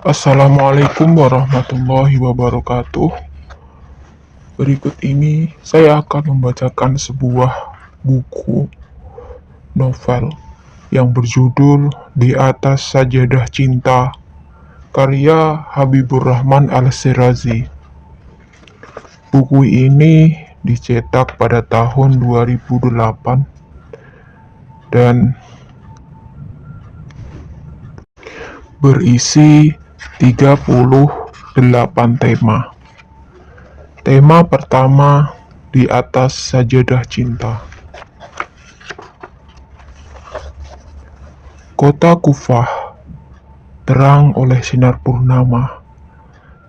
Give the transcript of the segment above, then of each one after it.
Assalamualaikum warahmatullahi wabarakatuh. Berikut ini saya akan membacakan sebuah buku novel yang berjudul Di Atas Sajadah Cinta, karya Habibur Rahman Al-Shirazi. Buku ini dicetak pada tahun 2008 dan berisi 38 tema. Tema pertama, Di Atas Sajadah Cinta. Kota Kufah terang oleh sinar purnama.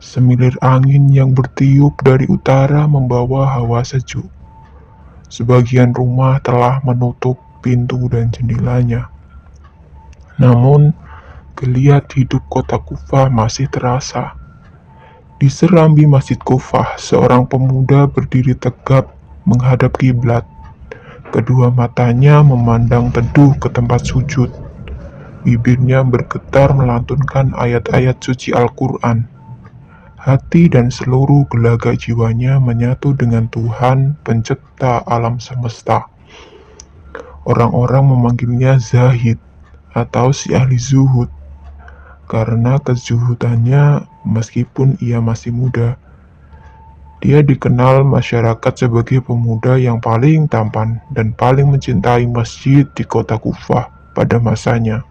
Semilir angin yang bertiup dari utara membawa hawa sejuk. Sebagian rumah telah menutup pintu dan jendelanya. Namun, geliat hidup kota Kufah masih terasa. Di serambi Masjid Kufah, seorang pemuda berdiri tegap menghadap kiblat. Kedua matanya memandang teduh ke tempat sujud. Bibirnya bergetar melantunkan ayat-ayat suci Al-Quran. Hati dan seluruh gelagat jiwanya menyatu dengan Tuhan, pencipta alam semesta. Orang-orang memanggilnya Zahid atau si ahli zuhud, karena kezuhudannya meskipun ia masih muda. Dia dikenal masyarakat sebagai pemuda yang paling tampan dan paling mencintai masjid di kota Kufah pada masanya.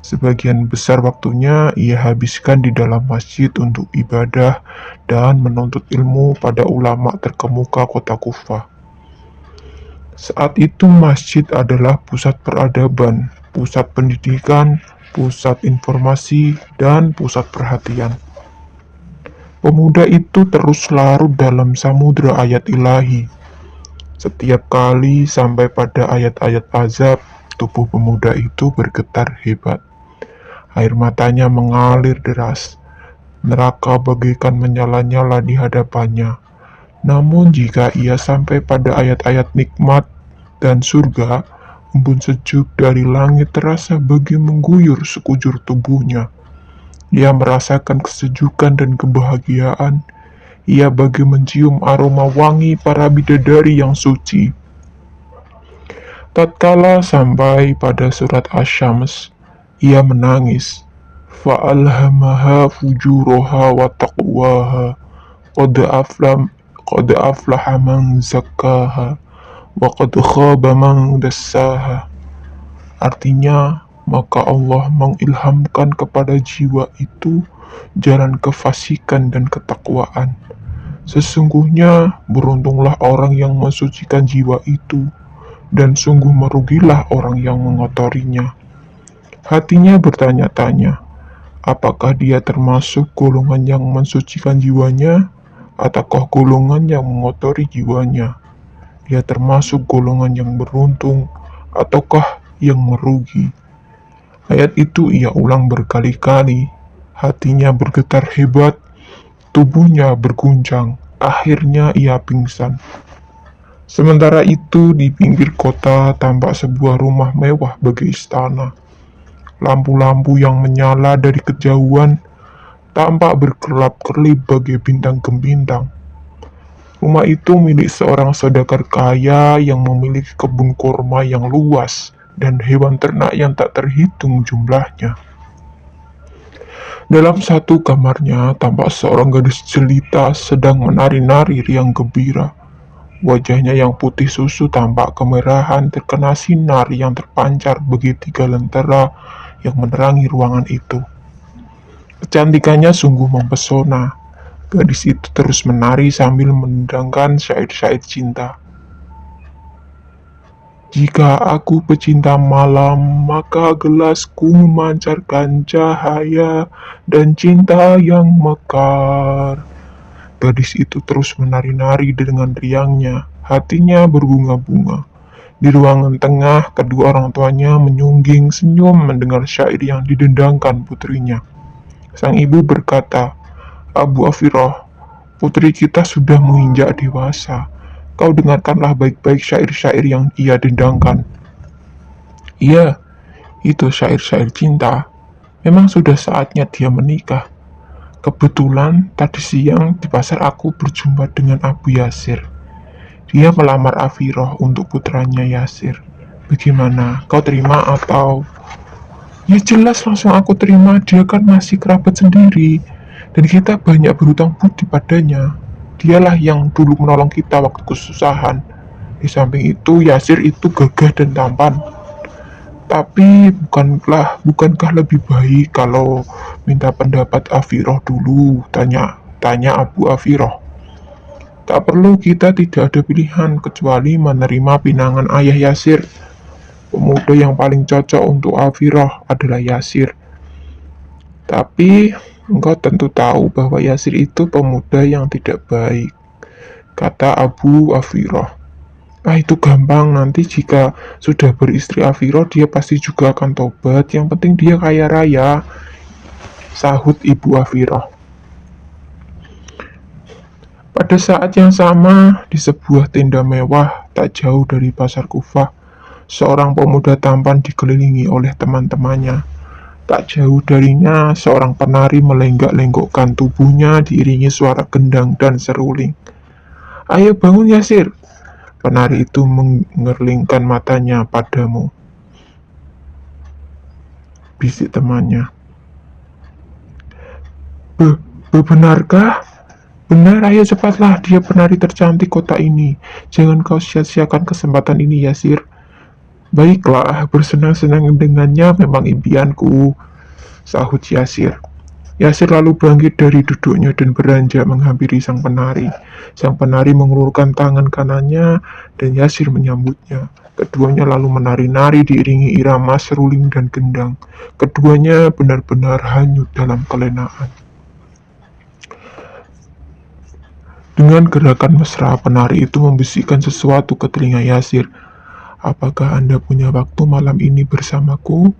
Sebagian besar waktunya ia habiskan di dalam masjid untuk ibadah dan menuntut ilmu pada ulama terkemuka kota Kufah. Saat itu masjid adalah pusat peradaban, pusat pendidikan, pusat informasi, dan pusat perhatian. Pemuda itu terus larut dalam samudera ayat ilahi. Setiap kali sampai pada ayat-ayat azab, tubuh pemuda itu bergetar hebat. Air matanya mengalir deras. Neraka bagaikan menyala-nyala di hadapannya. Namun jika ia sampai pada ayat-ayat nikmat dan surga, embun sejuk dari langit terasa bagi mengguyur sekujur tubuhnya. Ia merasakan kesejukan dan kebahagiaan. Ia bagi mencium aroma wangi para bidadari yang suci. Tatkala sampai pada surat Asy-Syams, ia menangis. Fa'alhamaha fujuraha wa taqwaha. Qad aflaha man zakkaha wa qad khaba man dassaha. Artinya, maka Allah mengilhamkan kepada jiwa itu jalan kefasikan dan ketakwaan. Sesungguhnya beruntunglah orang yang mensucikan jiwa itu, dan sungguh merugilah orang yang mengotorinya. Hatinya bertanya-tanya, apakah dia termasuk golongan yang mensucikan jiwanya, ataukah golongan yang mengotori jiwanya? Dia termasuk golongan yang beruntung, ataukah yang merugi? Ayat itu ia ulang berkali-kali. Hatinya bergetar hebat, tubuhnya berguncang. Akhirnya ia pingsan. Sementara itu di pinggir kota tampak sebuah rumah mewah bagi istana. Lampu-lampu yang menyala dari kejauhan tampak berkelap-kelip bagai bintang gembintang. Rumah itu milik seorang saudagar kaya yang memiliki kebun kurma yang luas dan hewan ternak yang tak terhitung jumlahnya. Dalam satu kamarnya tampak seorang gadis jelita sedang menari-nari riang gembira. Wajahnya yang putih susu tampak kemerahan terkena sinar yang terpancar bagi 3 lentera yang menerangi ruangan itu. Kecantikannya sungguh mempesona. Gadis itu terus menari sambil mendendangkan syair-syair cinta. Jika aku pecinta malam, maka gelasku memancarkan cahaya dan cinta yang mekar. Gadis itu terus menari-nari dengan riangnya, hatinya berbunga-bunga. Di ruangan tengah, kedua orang tuanya menyungging senyum mendengar syair yang didendangkan putrinya. Sang ibu berkata, Abu Afirah, putri kita sudah menginjak dewasa. Kau dengarkanlah baik-baik syair-syair yang ia dendangkan. Iya, itu syair-syair cinta. Memang sudah saatnya dia menikah. Kebetulan tadi siang di pasar aku berjumpa dengan Abu Yasir. Dia melamar Afiroh untuk putranya Yasir. Bagaimana? Kau terima atau... Ya jelas langsung aku terima, dia kan masih kerabat sendiri. Dan kita banyak berhutang budi padanya. Dialah yang dulu menolong kita waktu kesusahan. Di samping itu, Yasir itu gagah dan tampan. Tapi bukankah lebih baik kalau minta pendapat Afiroh dulu? Tanya Abu Afiroh. Tak perlu, kita tidak ada pilihan kecuali menerima pinangan ayah Yasir. Pemuda yang paling cocok untuk Afiroh adalah Yasir. Tapi engkau tentu tahu bahwa Yasir itu pemuda yang tidak baik, kata Abu Afiroh. Ah, itu gampang, nanti jika sudah beristri Afiroh dia pasti juga akan tobat. Yang penting dia kaya raya, sahut Ibu Afiroh. Pada saat yang sama, di sebuah tenda mewah tak jauh dari pasar Kufah, seorang pemuda tampan dikelilingi oleh teman-temannya. Tak jauh darinya, seorang penari melenggak-lenggokkan tubuhnya diiringi suara gendang dan seruling. Ayo bangun Yasir. Penari itu mengerlingkan matanya padamu. Bisik temannya. Benarkah? Benar, ayo cepatlah, dia penari tercantik kota ini. Jangan kau sia-siakan kesempatan ini, Yasir. Baiklah, bersenang-senang dengannya memang impianku, sahut Yasir. Yasir lalu bangkit dari duduknya dan beranjak menghampiri sang penari. Sang penari mengulurkan tangan kanannya dan Yasir menyambutnya. Keduanya lalu menari-nari diiringi irama seruling dan gendang. Keduanya benar-benar hanyut dalam kelenaan. Dengan gerakan mesra, penari itu membisikkan sesuatu ke telinga Yasir. Apakah Anda punya waktu malam ini bersamaku?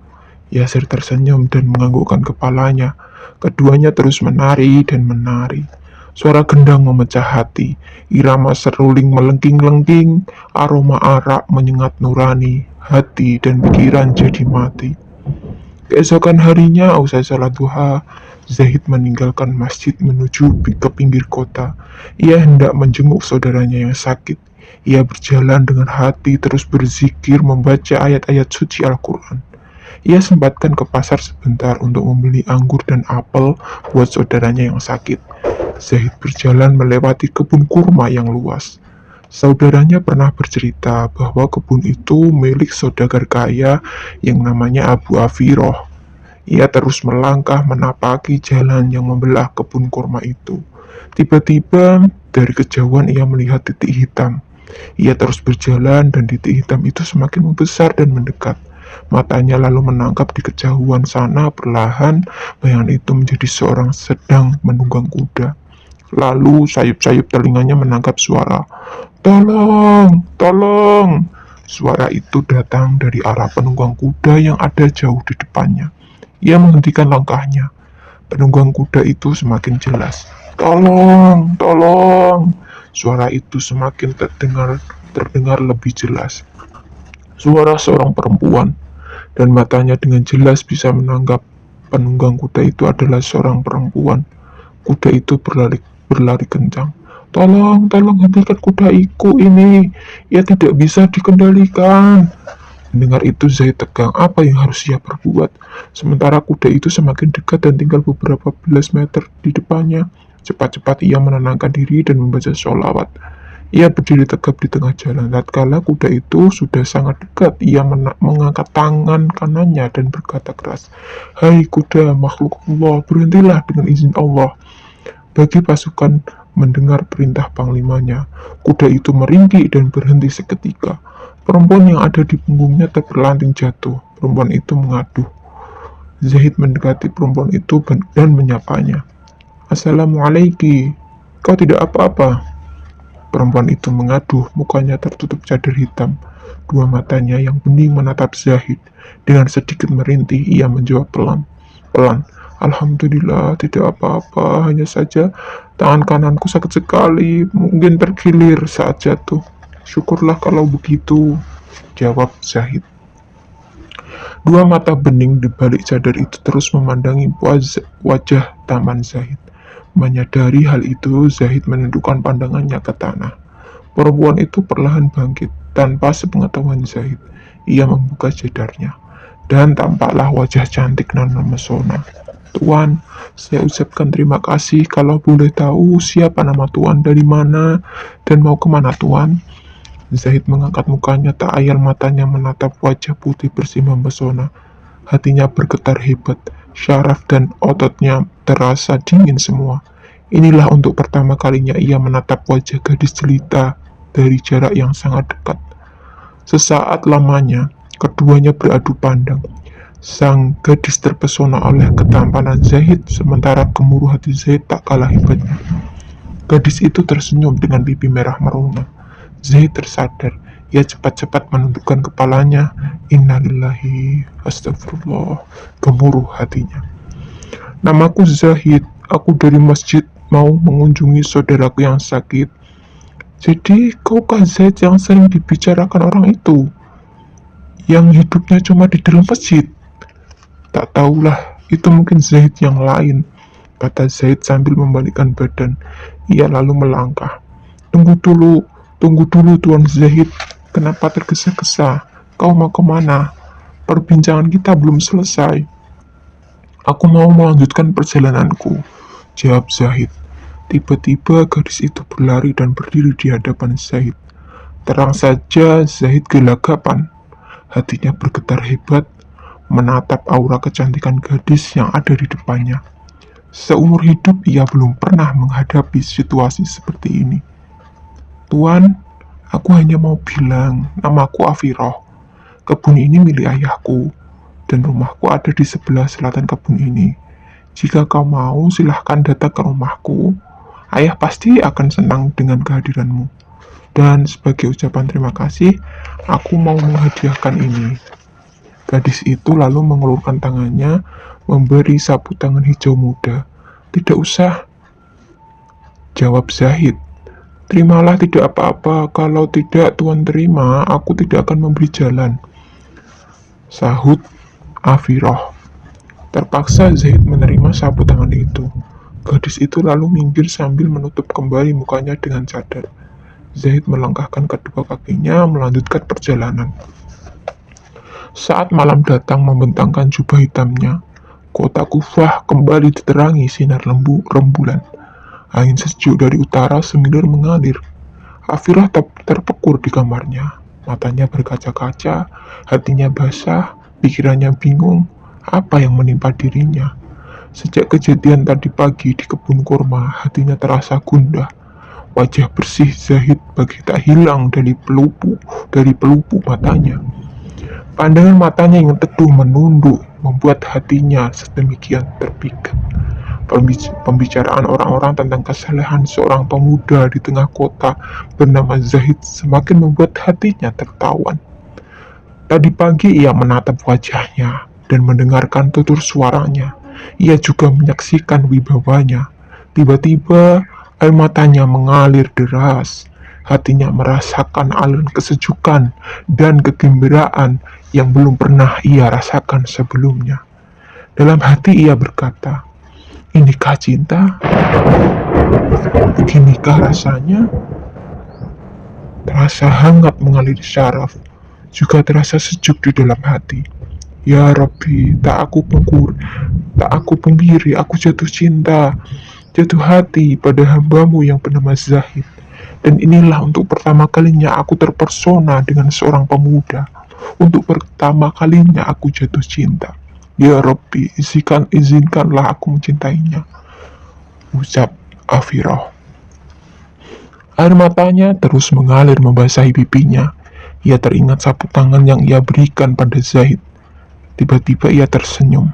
Yasir tersenyum dan menganggukkan kepalanya. Keduanya terus menari dan menari. Suara gendang memecah hati. Irama seruling melengking-lengking. Aroma arak menyengat nurani. Hati dan pikiran jadi mati. Keesokan harinya, usai sholat duha, Zahid meninggalkan masjid menuju ke pinggir kota. Ia hendak menjenguk saudaranya yang sakit. Ia berjalan dengan hati terus berzikir membaca ayat-ayat suci Al-Quran. Ia sempatkan ke pasar sebentar untuk membeli anggur dan apel buat saudaranya yang sakit. Zahid berjalan melewati kebun kurma yang luas. Saudaranya pernah bercerita bahwa kebun itu milik saudagar kaya yang namanya Abu Afiroh. Ia terus melangkah menapaki jalan yang membelah kebun kurma itu. Tiba-tiba dari kejauhan ia melihat titik hitam. Ia terus berjalan dan titik hitam itu semakin membesar dan mendekat. Matanya lalu menangkap di kejauhan sana perlahan bayangan itu menjadi seorang sedang menunggang kuda. Lalu sayup-sayup telinganya menangkap suara, "Tolong, tolong!" Suara itu datang dari arah penunggang kuda yang ada jauh di depannya. Ia menghentikan langkahnya. Penunggang kuda itu semakin jelas. "Tolong, tolong!" Suara itu semakin terdengar lebih jelas. Suara seorang perempuan, dan matanya dengan jelas bisa menangkap penunggang kuda itu adalah seorang perempuan. Kuda itu berlari kencang. Tolong, tolong hentikan kudaku ini. Ia tidak bisa dikendalikan." Mendengar itu Zaid tegang. Apa yang harus ia perbuat? Sementara kuda itu semakin dekat dan tinggal beberapa belas meter di depannya. Cepat-cepat ia menenangkan diri dan membaca sholawat. Ia berdiri tegap di tengah jalan. Tatkala kuda itu sudah sangat dekat, ia mengangkat tangan kanannya dan berkata keras, "Hai kuda makhluk Allah, berhentilah dengan izin Allah." Bagi pasukan mendengar perintah panglimanya, kuda itu meringkik dan berhenti seketika. Perempuan yang ada di punggungnya terpelanting jatuh. Perempuan itu mengaduh. Zahid mendekati perempuan itu dan menyapanya. "Assalamualaikum, kau tidak apa-apa?" Perempuan itu mengaduh, mukanya tertutup cadar hitam. Dua matanya yang bening menatap Zahid. Dengan sedikit merintih, ia menjawab pelan-pelan, "Alhamdulillah, tidak apa-apa, hanya saja tangan kananku sakit sekali, mungkin tergilir saat jatuh." "Syukurlah kalau begitu," jawab Zahid. Dua mata bening di balik cadar itu terus memandangi wajah tampan Zahid. Menyadari hal itu, Zahid menundukkan pandangannya ke tanah. Perempuan itu perlahan bangkit tanpa sepengetahuan Zahid. Ia membuka jadarnya, dan tampaklah wajah cantik dan memesona. Tuan, saya ucapkan terima kasih. Kalau boleh tahu siapa nama Tuan, dari mana, dan mau kemana Tuan? Zahid mengangkat mukanya, tak ayal matanya menatap wajah putih bersih memesona. Hatinya bergetar hebat, syaraf dan ototnya terasa dingin semua. Inilah untuk pertama kalinya ia menatap wajah gadis jelita dari jarak yang sangat dekat. Sesaat lamanya, keduanya beradu pandang. Sang gadis terpesona oleh ketampanan Zahid, sementara gemuruh hati Zahid tak kalah hebatnya. Gadis itu tersenyum dengan pipi merah merona. Zahid tersadar. Ia cepat-cepat menundukkan kepalanya. Innalillahi, astagfirullah, gemuruh hatinya. Namaku Zahid, aku dari masjid mau mengunjungi saudaraku yang sakit. Jadi kaukah Zahid yang sering dibicarakan orang itu, yang hidupnya cuma di dalam masjid? Tak tahulah, itu mungkin Zahid yang lain, kata Zahid sambil membalikkan badan. Ia lalu melangkah. Tunggu dulu Tuan Zahid, kenapa tergesa-gesa? Kau mau kemana? Perbincangan kita belum selesai. Aku mau melanjutkan perjalananku, jawab Zahid. Tiba-tiba gadis itu berlari dan berdiri di hadapan Zahid. Terang saja Zahid gelagapan. Hatinya bergetar hebat menatap aura kecantikan gadis yang ada di depannya. Seumur hidup ia belum pernah menghadapi situasi seperti ini. Tuan, aku hanya mau bilang, namaku Afiroh. Kebun ini milik ayahku, dan rumahku ada di sebelah selatan kebun ini. Jika kau mau, silahkan datang ke rumahku. Ayah pasti akan senang dengan kehadiranmu. Dan sebagai ucapan terima kasih, aku mau menghadiahkan ini. Gadis itu lalu mengulurkan tangannya, memberi sapu tangan hijau muda. Tidak usah, jawab Zahid. Terimalah, tidak apa-apa. Kalau tidak Tuan terima, aku tidak akan memberi jalan, sahut Afiroh. Terpaksa Zahid menerima sapu tangan itu. Gadis itu lalu minggir sambil menutup kembali mukanya dengan cadar. Zahid melangkahkan kedua kakinya melanjutkan perjalanan. Saat malam datang membentangkan jubah hitamnya, kota Kufah kembali diterangi sinar rembulan. Angin sejuk dari utara semilir mengalir. Afirah terpekur di kamarnya. Matanya berkaca-kaca, hatinya basah, pikirannya bingung. Apa yang menimpa dirinya? Sejak kejadian tadi pagi di kebun kurma, hatinya terasa gundah. Wajah bersih Zahid bagi tak hilang dari pelupuk matanya. Pandangan matanya yang teduh menunduk membuat hatinya sedemikian terpikat. Pembicaraan orang-orang tentang kesalehan seorang pemuda di tengah kota bernama Zahid semakin membuat hatinya tertawan. Tadi pagi ia menatap wajahnya dan mendengarkan tutur suaranya. Ia juga menyaksikan wibawanya. Tiba-tiba air matanya mengalir deras. Hatinya merasakan aliran kesejukan dan kegembiraan yang belum pernah ia rasakan sebelumnya. Dalam hati ia berkata, inikah cinta? Beginikah rasanya? Terasa hangat mengalir syaraf, juga terasa sejuk di dalam hati. Ya Rabbi, tak aku pungkiri, aku jatuh cinta, jatuh hati pada hambamu yang bernama Zahid. Dan inilah untuk pertama kalinya aku terpersona dengan seorang pemuda. Untuk pertama kalinya aku jatuh cinta. Ya Rabbi, izinkanlah aku mencintainya, ucap Afiroh. Air matanya terus mengalir membasahi pipinya. Ia teringat sapu tangan yang ia berikan pada Zahid. Tiba-tiba ia tersenyum.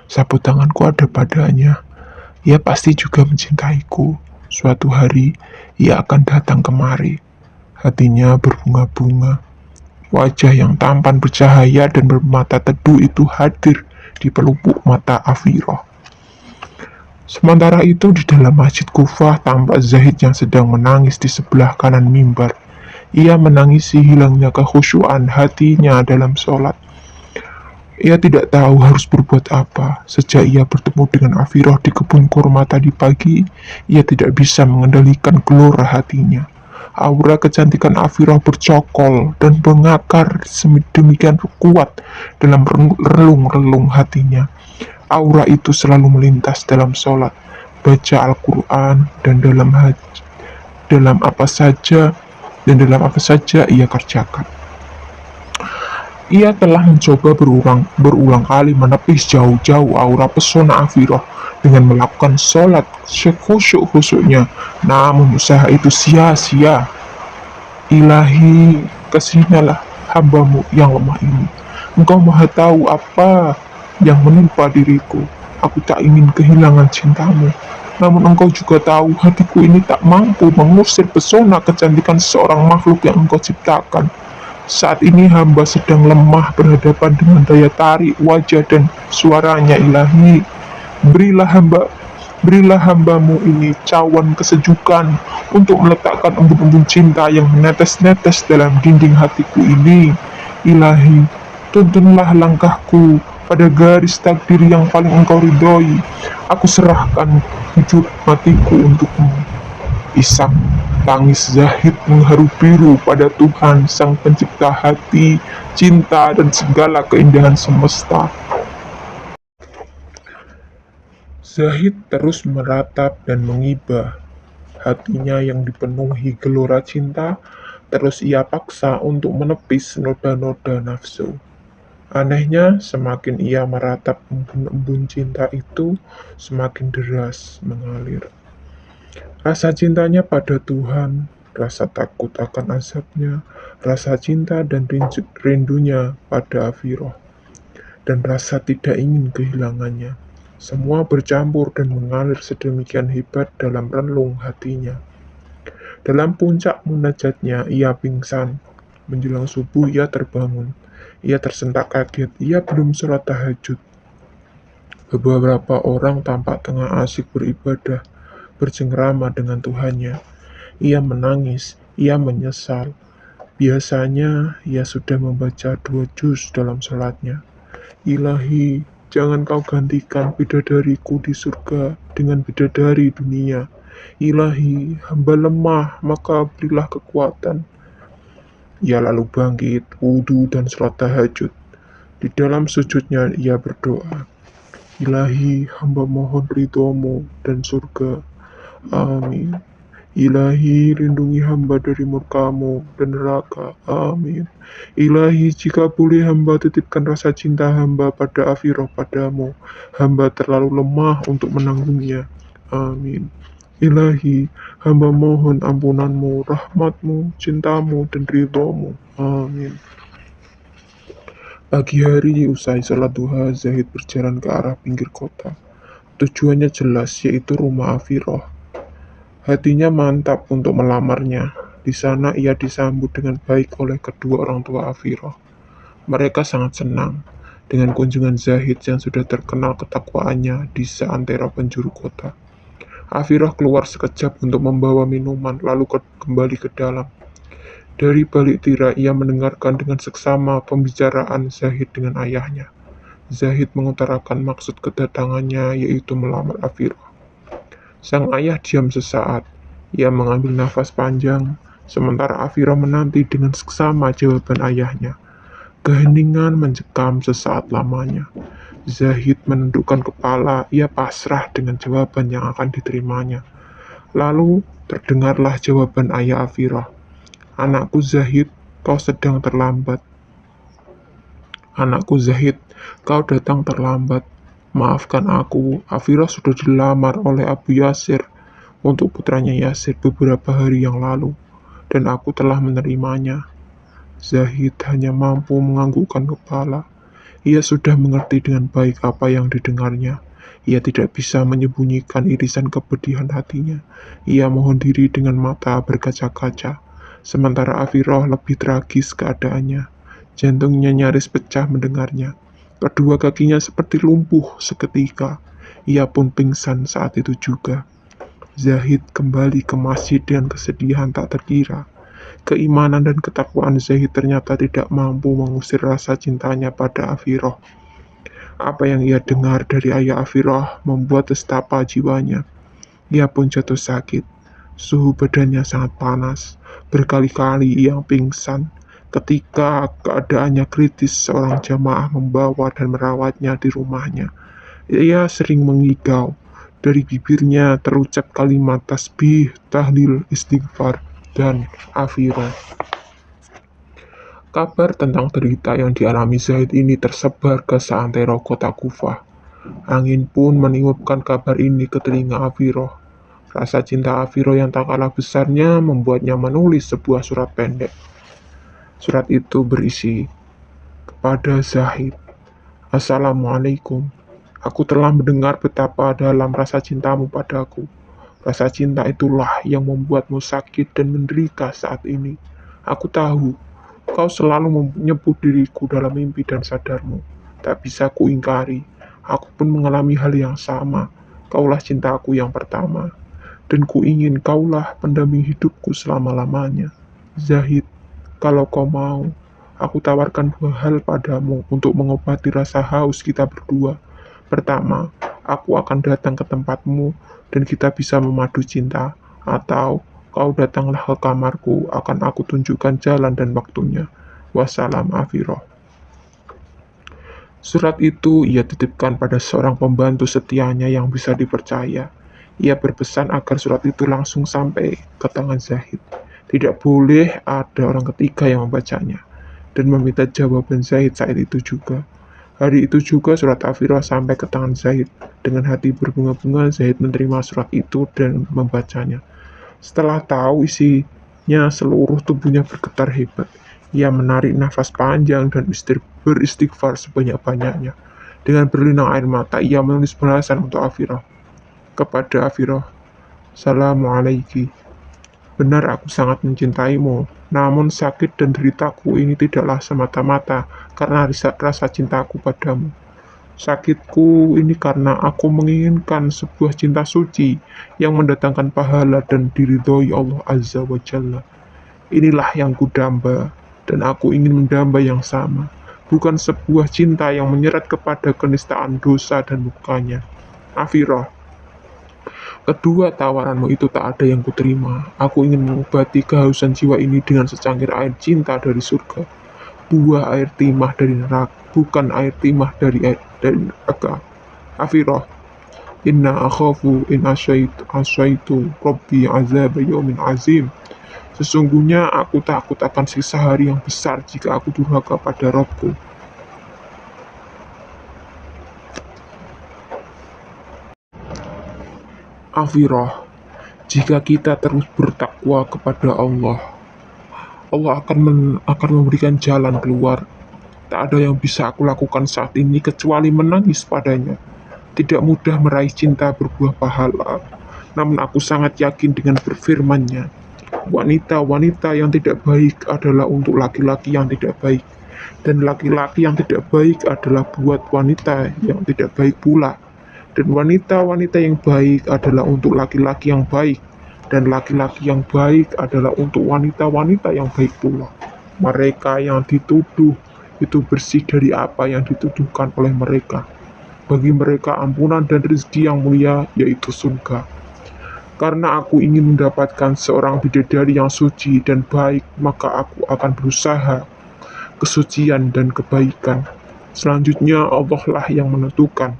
Sapu tanganku ada padanya. Ia pasti juga mencintaiku. Suatu hari ia akan datang kemari. Hatinya berbunga-bunga. Wajah yang tampan bercahaya dan bermata teduh itu hadir di pelupuk mata Afiroh. Sementara itu di dalam masjid Kufah tampak Zahid yang sedang menangis di sebelah kanan mimbar. Ia menangisi hilangnya kekhusyuan hatinya dalam sholat. Ia tidak tahu harus berbuat apa. Sejak ia bertemu dengan Afiroh di kebun kurma tadi pagi, ia tidak bisa mengendalikan gelora hatinya. Aura kecantikan Afiroh bercokol dan mengakar sedemikian kuat dalam relung-relung hatinya. Aura itu selalu melintas dalam sholat, baca Al-Quran, dalam apa saja dan dalam apa saja ia kerjakan. Ia telah mencoba berulang kali menepis jauh-jauh aura pesona Afiroh dengan melakukan sholat sekhusyuk-khusyuknya, namun usaha itu sia-sia. Ilahi, kesinilah hambamu yang lemah ini. Engkau maha tahu apa yang menimpa diriku. Aku tak ingin kehilangan cintamu. Namun engkau juga tahu hatiku ini tak mampu mengusir pesona kecantikan seorang makhluk yang engkau ciptakan. Saat ini hamba sedang lemah berhadapan dengan daya tarik wajah dan suaranya. Ilahi. Berilah hambamu ini cawan kesejukan untuk meletakkan embun-embun cinta yang menetes-netes dalam dinding hatiku ini. Ilahi, tuntunlah langkahku pada garis takdir yang paling engkau ridhoi. Aku serahkan hidup matiku untukmu. Isak tangis Zahid mengharu biru pada Tuhan sang pencipta hati, cinta, dan segala keindahan semesta. Zahid terus meratap dan mengiba. Hatinya yang dipenuhi gelora cinta terus ia paksa untuk menepis noda-noda nafsu. Anehnya, semakin ia meratap embun-embun cinta itu, semakin deras mengalir. Rasa cintanya pada Tuhan, rasa takut akan azabnya, rasa cinta dan rindunya pada Afiroh, dan rasa tidak ingin kehilangannya. Semua bercampur dan mengalir sedemikian hebat dalam relung hatinya. Dalam puncak munajatnya, ia pingsan. Menjelang subuh, ia terbangun. Ia tersentak kaget. Ia belum sholat tahajud. Beberapa orang tampak tengah asik beribadah, bercengkrama dengan Tuhannya. Ia menangis. Ia menyesal. Biasanya, ia sudah membaca 2 juz dalam sholatnya. Ilahi, jangan kau gantikan bidadariku di surga dengan bidadari dunia. Ilahi, hamba lemah, maka berilah kekuatan. Ia lalu bangkit, wudhu dan sholat tahajud. Di dalam sujudnya ia berdoa, Ilahi, hamba mohon ridhomu dan surga. Amin. Ilahi, lindungi hamba dari murkamu dan neraka. Amin. Ilahi, jika boleh hamba titipkan rasa cinta hamba pada Afiroh padamu. Hamba terlalu lemah untuk menanggungnya. Amin. Ilahi, hamba mohon ampunanmu, rahmatmu, cintamu, dan ridhomu. Amin. Pagi hari, usai sholat duha, Zahid berjalan ke arah pinggir kota. Tujuannya jelas, yaitu rumah Afiroh. Hatinya mantap untuk melamarnya. Di sana ia disambut dengan baik oleh kedua orang tua Afiroh. Mereka sangat senang dengan kunjungan Zahid yang sudah terkenal ketakwaannya di seantero penjuru kota. Afiroh keluar sekejap untuk membawa minuman, lalu kembali ke dalam. Dari balik tirai ia mendengarkan dengan seksama pembicaraan Zahid dengan ayahnya. Zahid mengutarakan maksud kedatangannya, yaitu melamar Afiroh. Sang ayah diam sesaat. Ia mengambil nafas panjang, sementara Afiroh menanti dengan seksama jawaban ayahnya. Keheningan mencekam sesaat lamanya. Zahid menundukkan kepala, ia pasrah dengan jawaban yang akan diterimanya. Lalu terdengarlah jawaban ayah Afiroh. Anakku Zahid, kau sedang terlambat. Anakku Zahid, kau datang terlambat. Maafkan aku, Afiroh sudah dilamar oleh Abu Yasir untuk putranya Yasir beberapa hari yang lalu, dan aku telah menerimanya. Zahid hanya mampu menganggukkan kepala. Ia sudah mengerti dengan baik apa yang didengarnya. Ia tidak bisa menyembunyikan irisan kepedihan hatinya. Ia mohon diri dengan mata berkaca-kaca. Sementara Afiroh lebih tragis keadaannya. Jantungnya nyaris pecah mendengarnya. Kedua kakinya seperti lumpuh seketika. Ia pun pingsan saat itu juga. Zahid kembali ke masjid dengan kesedihan tak terkira. Keimanan dan ketakwaan Zahid ternyata tidak mampu mengusir rasa cintanya pada Afiroh. Apa yang ia dengar dari ayah Afiroh membuat nestapa jiwanya. Ia pun jatuh sakit. Suhu badannya sangat panas. Berkali-kali ia pingsan. Ketika keadaannya kritis, seorang jamaah membawa dan merawatnya di rumahnya. Ia sering mengigau. Dari bibirnya terucap kalimat tasbih, tahlil, istighfar, dan Afiroh. Kabar tentang derita yang dialami Zahid ini tersebar ke seantero kota Kufah. Angin pun meniupkan kabar ini ke telinga Afiroh. Rasa cinta Afiroh yang tak kalah besarnya membuatnya menulis sebuah surat pendek. Surat itu berisi, "Kepada Zahid, Assalamualaikum. Aku telah mendengar betapa dalam rasa cintamu padaku. Rasa cinta itulah yang membuatmu sakit dan menderita saat ini. Aku tahu kau selalu menyebut diriku dalam mimpi dan sadarmu. Tak bisa kuingkari. Aku pun mengalami hal yang sama. Kaulah cintaku yang pertama. Dan ku ingin kaulah pendamping hidupku selama-lamanya. Zahid, kalau kau mau, aku tawarkan 2 hal padamu untuk mengobati rasa haus kita berdua. Pertama, aku akan datang ke tempatmu dan kita bisa memadu cinta. Atau kau datanglah ke kamarku, akan aku tunjukkan jalan dan waktunya. Wassalam Afiroh." Surat itu ia titipkan pada seorang pembantu setianya yang bisa dipercaya. Ia berpesan agar surat itu langsung sampai ke tangan Zahid. Tidak boleh ada orang ketiga yang membacanya. Dan meminta jawaban Zahid saat itu juga. Hari itu juga surat Afiroh sampai ke tangan Zahid. Dengan hati berbunga-bunga, Zahid menerima surat itu dan membacanya. Setelah tahu isinya, seluruh tubuhnya bergetar hebat. Ia menarik nafas panjang dan beristighfar sebanyak-banyaknya. Dengan berlinang air mata, ia menulis balasan untuk Afiroh. Kepada Afiroh, "Assalamualaikum. Benar aku sangat mencintaimu, namun sakit dan deritaku ini tidaklah semata-mata karena rasa cintaku padamu. Sakitku ini karena aku menginginkan sebuah cinta suci yang mendatangkan pahala dan diridhoi Allah Azza wa Jalla. Inilah yang kudamba, dan aku ingin mendamba yang sama, bukan sebuah cinta yang menyeret kepada kenistaan dosa dan mukanya. Afiroh, kedua tawaranmu itu tak ada yang kuterima. Aku ingin mengobati kehausan jiwa ini dengan secangkir air cinta dari surga. Buah air timah dari neraka, bukan air timah dari neraka. Afiroh, inna akhafu in asyaitu rabbi azab yaumin azim. Sesungguhnya aku takut akan siksa hari yang besar jika aku durhaka pada Rabbku. Afiroh, jika kita terus bertakwa kepada Allah, Allah akan memberikan jalan keluar. Tak ada yang bisa aku lakukan saat ini kecuali menangis padanya. Tidak mudah meraih cinta berbuah pahala, namun aku sangat yakin dengan berfirman-Nya. Wanita-wanita yang tidak baik adalah untuk laki-laki yang tidak baik, dan laki-laki yang tidak baik adalah buat wanita yang tidak baik pula. Dan wanita-wanita yang baik adalah untuk laki-laki yang baik, dan laki-laki yang baik adalah untuk wanita-wanita yang baik pula. Mereka yang dituduh itu bersih dari apa yang dituduhkan oleh mereka. Bagi mereka ampunan dan rezeki yang mulia, yaitu surga. Karena aku ingin mendapatkan seorang bidadari yang suci dan baik, maka aku akan berusaha kesucian dan kebaikan. Selanjutnya Allah lah yang menentukan.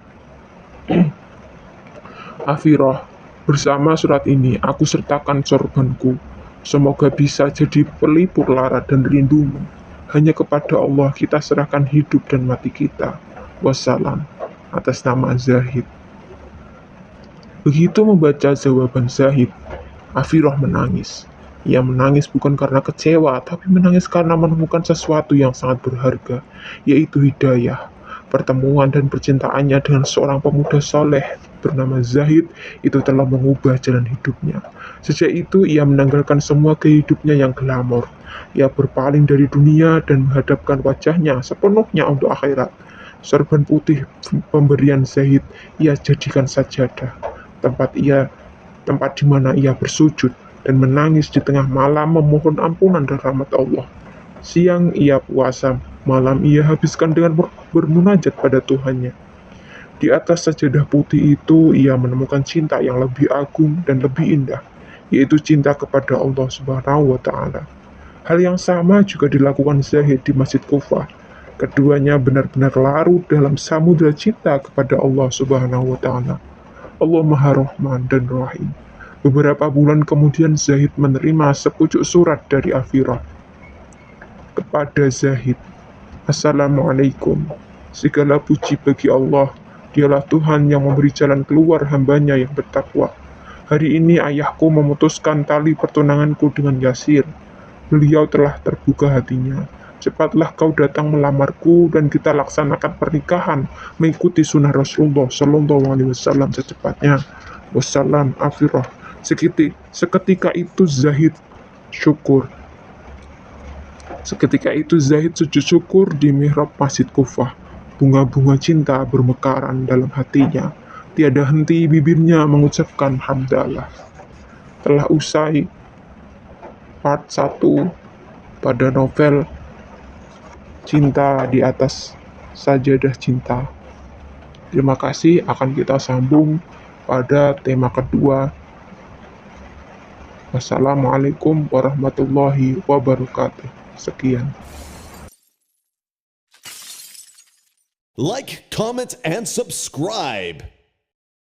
Afiroh, bersama surat ini aku sertakan sorbanku. Semoga bisa jadi pelipur lara dan rindumu. Hanya kepada Allah kita serahkan hidup dan mati kita. Wassalam. Atas nama Zahid. Begitu membaca jawaban Zahid, Afiroh menangis. Ia menangis bukan karena kecewa, tapi menangis karena menemukan sesuatu yang sangat berharga, yaitu hidayah. Pertemuan dan percintaannya dengan seorang pemuda soleh bernama Zahid itu telah mengubah jalan hidupnya. Sejak itu ia menanggalkan semua kehidupnya yang glamor. Ia berpaling dari dunia dan menghadapkan wajahnya sepenuhnya untuk akhirat. Sorban putih pemberian Zahid ia jadikan sajadah, tempat di mana ia bersujud. dan menangis di tengah malam memohon ampunan dan rahmat Allah. Siang ia puasa, malam ia habiskan dengan bermunajat pada Tuhannya. Di atas sajadah putih itu ia menemukan cinta yang lebih agung dan lebih indah, yaitu cinta kepada Allah Subhanahu wa Ta'ala. Hal yang sama juga dilakukan Zahid di Masjid Kufah. Keduanya benar-benar larut dalam samudera cinta kepada Allah Subhanahu wa Ta'ala. Allah Maha Rahman dan Rahim. Beberapa bulan kemudian Zahid menerima sepucuk surat dari Afirah. Kepada Zahid, Assalamualaikum. Segala puji bagi Allah. Dialah Tuhan yang memberi jalan keluar hambanya yang bertakwa. Hari ini ayahku memutuskan tali pertunanganku dengan Yasir. Beliau telah terbuka hatinya. Cepatlah kau datang melamarku dan kita laksanakan pernikahan mengikuti sunnah Rasulullah Shallallahu Alaihi Wasallam secepatnya. Wassalam Afirah. Seketika itu Zahid syukur. Seketika itu Zahid sujud syukur di mihrab Masjid Kufah. Bunga-bunga cinta bermekaran dalam hatinya. Tiada henti bibirnya mengucapkan hamdalah. Telah usai part 1 pada novel Cinta di Atas Sajadah Cinta. Terima kasih, akan kita sambung pada tema kedua. Wassalamualaikum warahmatullahi wabarakatuh. Sekian. Like, comment, and subscribe.